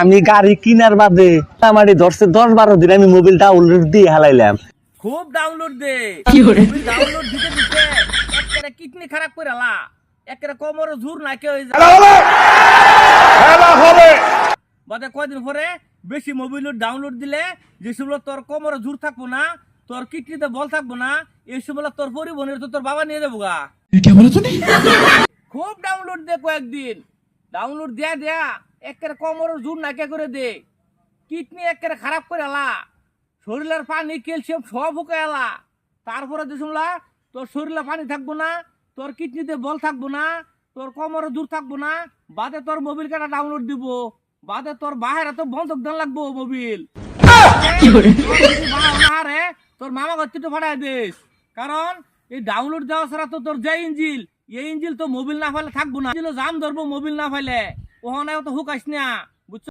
আমি গাড়ি কিনার বাদে আমার ধরছে 10-12 দিন আমি মোবাইল ডাউনলোড দিয়ে হালাইলাম। খুব ডাউনলোড দে ডাউনলোড দিতে দিতে একেবারে কিডনি খারাপ করে আলা একেবারে কোমরে জোর নাকে হয়ে যায় বাদে কয়দিন পরে বেশি মোবাইল ডাউনলোড দিলে যে সময় তোর কোমরে জোর থাকবো না, তোর কিডনিতে বল থাকবো না, এই সময় তোর পরিবহনের তো তোর বাবা নিয়ে যাবো গা। খুব ডাউনলোড দে, কয়েকদিন ডাউনলোড দেয়া দেয়া একেবারে কোমরের জোর নাকে করে দে, কিডনি একেবারে খারাপ করে আলা, শরীরের পানি ক্যালসিয়াম সব হুকায় আলা। তারপরে যে শুনলা তোর শরীরে পানি থাকবো না, তোর কিডনিতে বল থাকবো না, তোর কোমরে দূর থাকবো না, বাদে তোর মোবাইল কাটা ডাউনলোড দিব, বাদে তোর বাহিরে তো বন্ধক দেন লাগবো মোবাইল। রে তোর মামা ঘর ফাটাই দিস, কারণ এই ডাউনলোড দেওয়া ছাড়া তো তোর যে ইঞ্জিল, এই ইঞ্জিল তো মোবাইল না ফেলে থাকবো না, জাম ধরবো মোবাইল না ফেলে, ওখানে তো হুকাইস না।